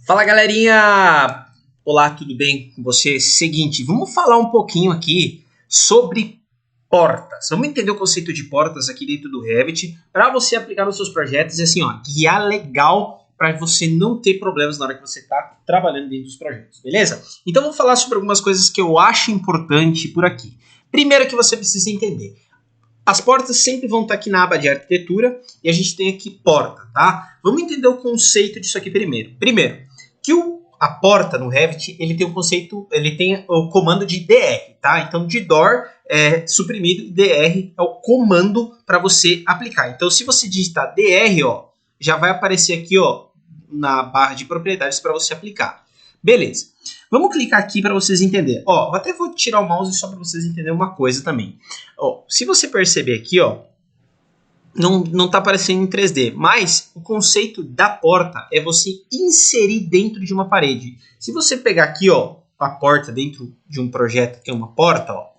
Fala galerinha! Olá, tudo bem com você? Seguinte, vamos falar um pouquinho aqui sobre portas. Vamos entender o conceito de portas aqui dentro do Revit para você aplicar nos seus projetos e assim, ó, guiar legal para você não ter problemas na hora que você está trabalhando dentro dos projetos, beleza? Então vamos falar sobre algumas coisas que eu acho importante por aqui. Primeiro que você precisa entender. As portas sempre vão estar aqui na aba de arquitetura e a gente tem aqui porta, tá? Vamos entender o conceito disso aqui primeiro. Primeiro, que a porta no Revit, ele tem o conceito, ele tem o comando de DR, tá? Então, de door é suprimido e DR é o comando para você aplicar. Então, se você digitar DR, ó, já vai aparecer aqui, ó, na barra de propriedades para você aplicar. Beleza. Vamos clicar aqui para vocês entenderem. Ó, até vou tirar o mouse só para vocês entenderem uma coisa também. Ó, se você perceber aqui, ó, não está aparecendo em 3D, mas o conceito da porta é você inserir dentro de uma parede. Se você pegar aqui, ó, a porta dentro de um projeto que é uma porta, ó,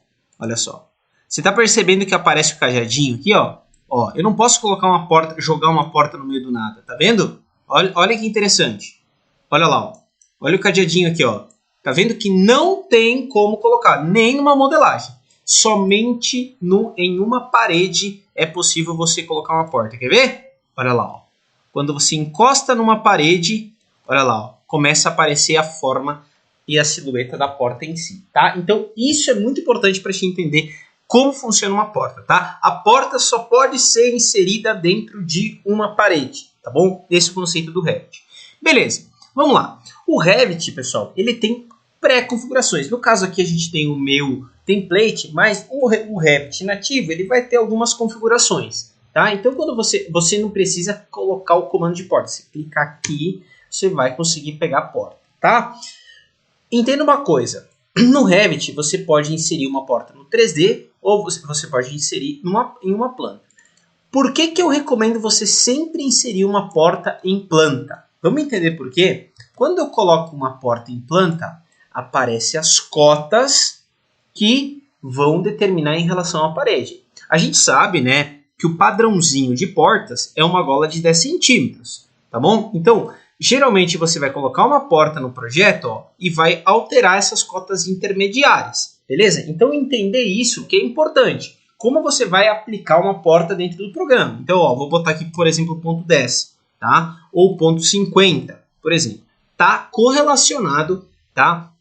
olha só. Você está percebendo que aparece o cajadinho aqui, ó? Ó, eu não posso colocar uma porta, jogar uma porta no meio do nada, tá vendo? Olha que interessante. Olha lá, ó. Olha o cadeadinho aqui, ó. Tá vendo que não tem como colocar, nem numa modelagem. Somente em uma parede é possível você colocar uma porta. Quer ver? Olha lá, ó. Quando você encosta numa parede, olha lá, ó, começa a aparecer a forma e a silhueta da porta em si, tá? Então, isso é muito importante para a gente entender como funciona uma porta, tá? A porta só pode ser inserida dentro de uma parede, tá bom? Esse é o conceito do Revit. Beleza, vamos lá. O Revit, pessoal, ele tem pré-configurações. No caso aqui a gente tem o meu template, mas o Revit nativo ele vai ter algumas configurações, tá? Então quando você não precisa colocar o comando de porta, você clicar aqui, você vai conseguir pegar a porta, tá? Entenda uma coisa, no Revit você pode inserir uma porta no 3D ou você pode inserir em uma planta. Por que eu recomendo você sempre inserir uma porta em planta? Vamos entender por quê? Quando eu coloco uma porta em planta, aparecem as cotas que vão determinar em relação à parede. A gente sabe, né, que o padrãozinho de portas é uma gola de 10 centímetros, tá bom? Então, geralmente você vai colocar uma porta no projeto, ó, e vai alterar essas cotas intermediárias, beleza? Então, entender isso que é importante. Como você vai aplicar uma porta dentro do programa? Então, ó, vou botar aqui, por exemplo, o ponto 10, tá? Ou ponto 50, por exemplo. Tá correlacionado, tá,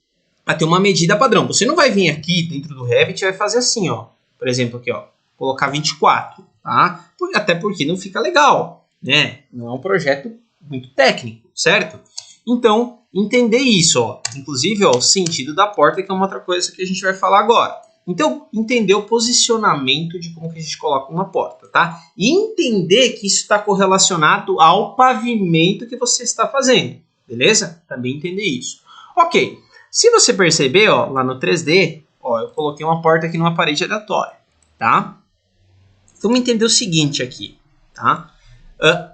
a ter uma medida padrão. Você não vai vir aqui dentro do Revit e vai fazer assim, ó. Por exemplo, aqui, ó, colocar 24, tá? Até porque não fica legal, né? Não é um projeto muito técnico, certo? Então, entender isso, ó. Inclusive, ó, o sentido da porta, que é uma outra coisa que a gente vai falar agora. Então, entender o posicionamento de como que a gente coloca uma porta, tá? E entender que isso está correlacionado ao pavimento que você está fazendo, beleza? Também entender isso. Ok. Se você perceber, ó, lá no 3D, ó, eu coloquei uma porta aqui numa parede aleatória, tá? Vamos entender o seguinte aqui, tá?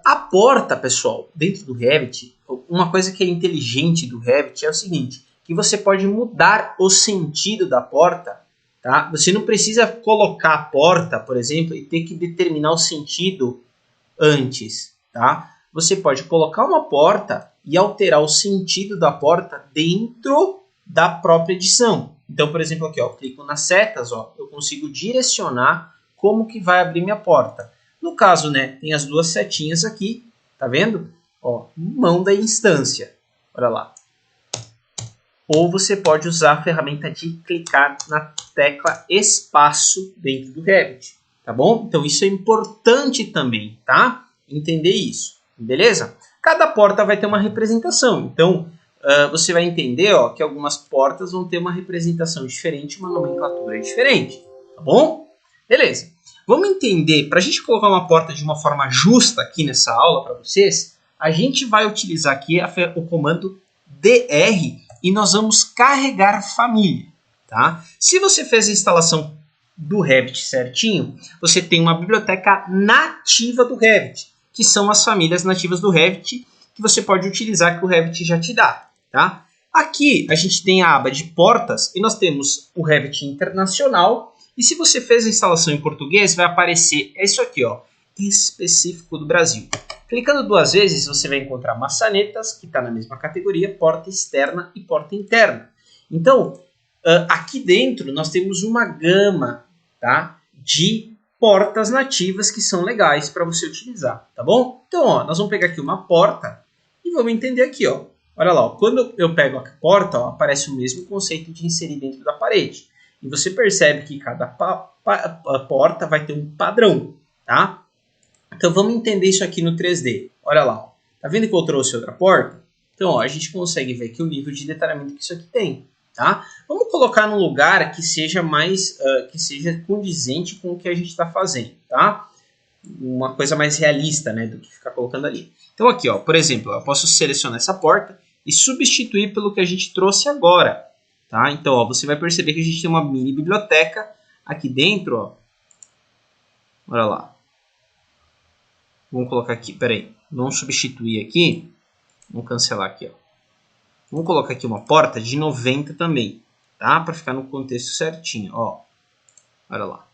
A porta, pessoal, dentro do Revit, uma coisa que é inteligente do Revit é o seguinte, que você pode mudar o sentido da porta, tá? Você não precisa colocar a porta, por exemplo, e ter que determinar o sentido antes, tá? Você pode colocar uma porta e alterar o sentido da porta dentro da própria edição. Então, por exemplo, aqui, ó, eu clico nas setas, ó, eu consigo direcionar como que vai abrir minha porta. No caso, né, tem as duas setinhas aqui, tá vendo? Ó, mão da instância, olha lá. Ou você pode usar a ferramenta de clicar na tecla espaço dentro do Revit, tá bom? Então, isso é importante também, tá? Entender isso, beleza? Cada porta vai ter uma representação, então você vai entender, ó, que algumas portas vão ter uma representação diferente, uma nomenclatura diferente, tá bom? Beleza. Vamos entender, para a gente colocar uma porta de uma forma justa aqui nessa aula para vocês, a gente vai utilizar aqui o comando DR e nós vamos carregar família, tá? Se você fez a instalação do Revit certinho, você tem uma biblioteca nativa do Revit, que são as famílias nativas do Revit que você pode utilizar, que o Revit já te dá, tá? Aqui a gente tem a aba de portas e nós temos o Revit Internacional. E se você fez a instalação em português, vai aparecer isso aqui, ó, específico do Brasil. Clicando 2 vezes, você vai encontrar maçanetas, que está na mesma categoria, porta externa e porta interna. Então, aqui dentro nós temos uma gama, tá, de portas nativas que são legais para você utilizar, tá bom? Então, ó, nós vamos pegar aqui uma porta e vamos entender aqui, ó. Olha lá, ó, quando eu pego a porta, ó, aparece o mesmo conceito de inserir dentro da parede. E você percebe que cada porta vai ter um padrão, tá? Então vamos entender isso aqui no 3D. Olha lá, ó. Tá vendo que eu trouxe outra porta? Então, ó, a gente consegue ver aqui o nível de detalhamento que isso aqui tem, tá? Vamos colocar num lugar que seja mais, que seja condizente com o que a gente está fazendo, tá? Uma coisa mais realista, né, do que ficar colocando ali. Então aqui, ó, por exemplo, eu posso selecionar essa porta e substituir pelo que a gente trouxe agora, tá? Então, ó, você vai perceber que a gente tem uma mini biblioteca aqui dentro, ó. Olha lá. Vamos colocar aqui, peraí, vamos substituir aqui, vamos cancelar aqui, ó. Vamos colocar aqui uma porta de 90 também, tá? Para ficar no contexto certinho, ó. Olha lá.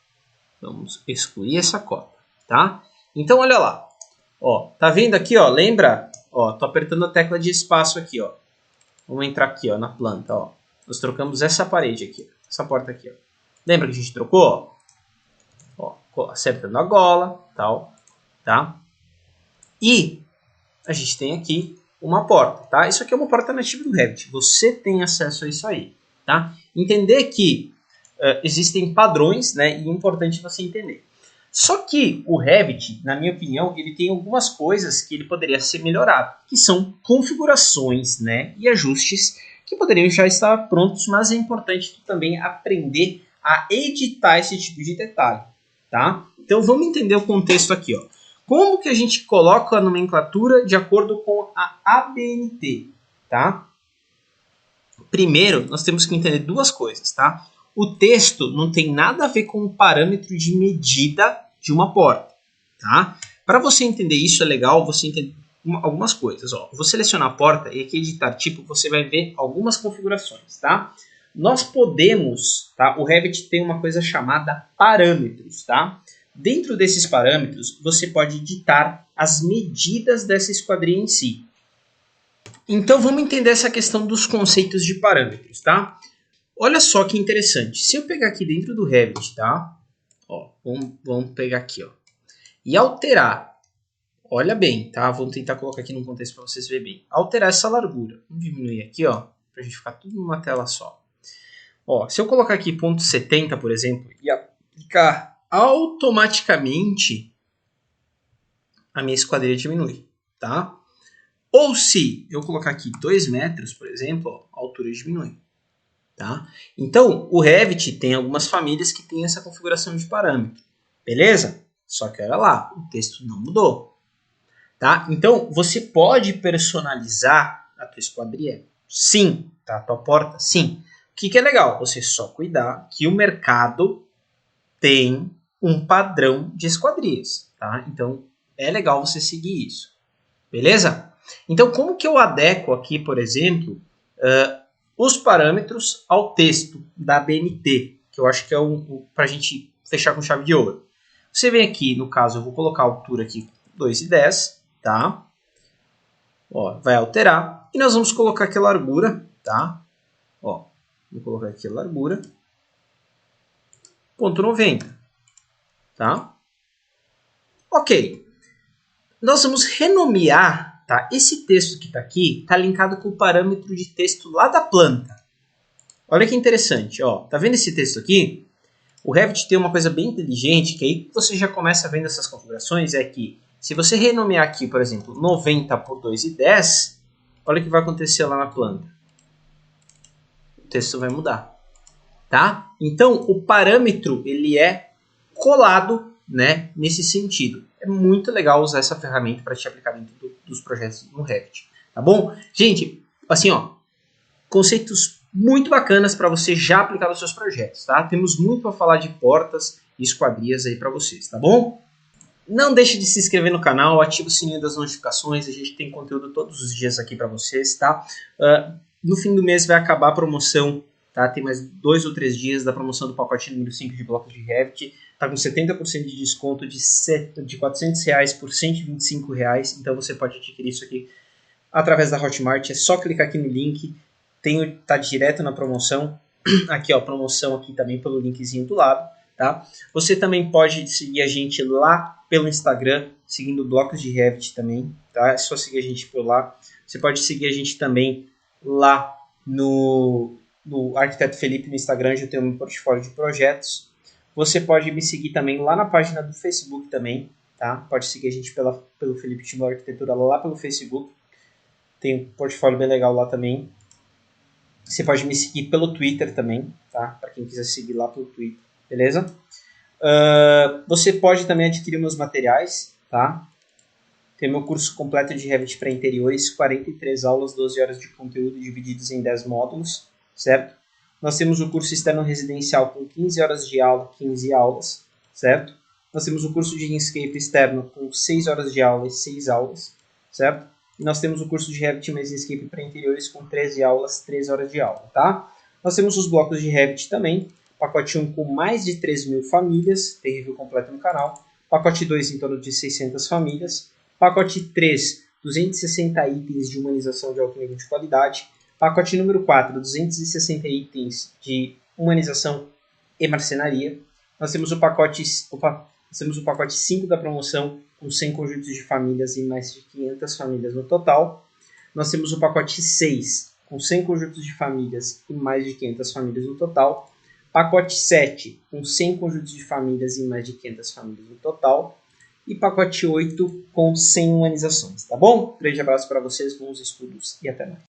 Vamos excluir essa cota, tá? Então, olha lá. Ó, tá vendo aqui, ó? Lembra? Ó, tô apertando a tecla de espaço aqui, ó. Vamos entrar aqui, ó, na planta, ó. Nós trocamos essa parede aqui, essa porta aqui, ó. Lembra que a gente trocou? Ó, acertando a gola, tal, tá? E a gente tem aqui uma porta, tá? Isso aqui é uma porta nativa do Revit. Você tem acesso a isso aí, tá? Entender que existem padrões, né? E é importante você entender. Só que o Revit, na minha opinião, ele tem algumas coisas que ele poderia ser melhorado, que são configurações, né, e ajustes que poderiam já estar prontos, mas é importante tu também aprender a editar esse tipo de detalhe, tá? Então vamos entender o contexto aqui, ó. Como que a gente coloca a nomenclatura de acordo com a ABNT, tá? Primeiro, nós temos que entender duas coisas, tá? O texto não tem nada a ver com o parâmetro de medida de uma porta, tá? Para você entender isso, é legal você entender algumas coisas, ó. Vou selecionar a porta e aqui editar tipo, você vai ver algumas configurações, tá? Nós podemos, tá? O Revit tem uma coisa chamada parâmetros, tá? Dentro desses parâmetros, você pode editar as medidas dessa esquadria em si. Então, vamos entender essa questão dos conceitos de parâmetros, tá? Olha só que interessante. Se eu pegar aqui dentro do Revit, tá? Ó, vamos pegar aqui, ó. E alterar. Olha bem, tá? Vamos tentar colocar aqui no contexto para vocês verem bem. Alterar essa largura. Vamos diminuir aqui, ó. Pra gente ficar tudo numa tela só. Ó, se eu colocar aqui ponto .70, por exemplo, e aplicar automaticamente, a minha esquadria diminui, tá? Ou se eu colocar aqui 2 metros, por exemplo, ó, a altura diminui. Tá? Então, o Revit tem algumas famílias que tem essa configuração de parâmetro. Beleza? Só que olha lá, o texto não mudou. Tá? Então, você pode personalizar a tua esquadria? Sim. Tá? A tua porta? Sim. O que é legal? Você só cuidar que o mercado tem um padrão de esquadrias. Tá? Então, é legal você seguir isso. Beleza? Então, como que eu adequo aqui, por exemplo, os parâmetros ao texto da BNT, que eu acho que é para a gente fechar com chave de ouro. Você vem aqui, no caso, eu vou colocar a altura aqui 2,10, tá? Ó, vai alterar. E nós vamos colocar aqui a largura, tá? Ó, vou colocar aqui a largura. Ponto 90, tá? Ok. Nós vamos renomear. Tá? Esse texto que está aqui está linkado com o parâmetro de texto lá da planta. Olha que interessante. Ó. Tá vendo esse texto aqui? O Revit tem uma coisa bem inteligente, que aí você já começa vendo essas configurações, é que se você renomear aqui, por exemplo, 90 por 2,10, olha o que vai acontecer lá na planta. O texto vai mudar. Tá? Então, o parâmetro ele é colado, né, nesse sentido. É muito legal usar essa ferramenta para te aplicar dentro dos projetos no Revit, tá bom? Gente, assim, ó, conceitos muito bacanas para você já aplicar nos seus projetos, tá? Temos muito para falar de portas e esquadrias aí para vocês, tá bom? Não deixe de se inscrever no canal, ative o sininho das notificações, a gente tem conteúdo todos os dias aqui para vocês, tá? No fim do mês vai acabar a promoção, tá? Tem mais 2 ou 3 dias da promoção do pacote número 5 de blocos de Revit. Tá com 70% de desconto de R$400 por R$125. Então você pode adquirir isso aqui através da Hotmart. É só clicar aqui no link. Tá direto na promoção. Aqui, ó, promoção aqui também pelo linkzinho do lado, tá? Você também pode seguir a gente lá pelo Instagram, seguindo Blocos de Revit também, tá? É só seguir a gente por lá. Você pode seguir a gente também lá no Arquiteto Felipe no Instagram, já tem um portfólio de projetos. Você pode me seguir também lá na página do Facebook também, tá? Pode seguir a gente pelo Felipe Timor Arquitetura lá pelo Facebook. Tem um portfólio bem legal lá também. Você pode me seguir pelo Twitter também, tá? Para quem quiser seguir lá pelo Twitter, beleza? Você pode também adquirir meus materiais, tá? Tem meu curso completo de Revit para interiores, 43 aulas, 12 horas de conteúdo divididos em 10 módulos, certo? Nós temos o curso externo residencial com 15 horas de aula, 15 aulas, certo? Nós temos o curso de Inkscape externo com 6 horas de aula e 6 aulas, certo? E nós temos o curso de Revit mais Inkscape para interiores com 13 aulas, 13 horas de aula, tá? Nós temos os blocos de Revit também, pacote 1 com mais de 3.000 famílias, tem review completo no canal, pacote 2 em torno de 600 famílias, pacote 3, 260 itens de humanização de alto nível de qualidade, pacote número 4, 260 itens de humanização e marcenaria. Nós temos o pacote 5 da promoção, com 100 conjuntos de famílias e mais de 500 famílias no total. Nós temos o pacote 6, com 100 conjuntos de famílias e mais de 500 famílias no total. Pacote 7, com 100 conjuntos de famílias e mais de 500 famílias no total. E pacote 8, com 100 humanizações, tá bom? Grande abraço para vocês, bons estudos e até mais.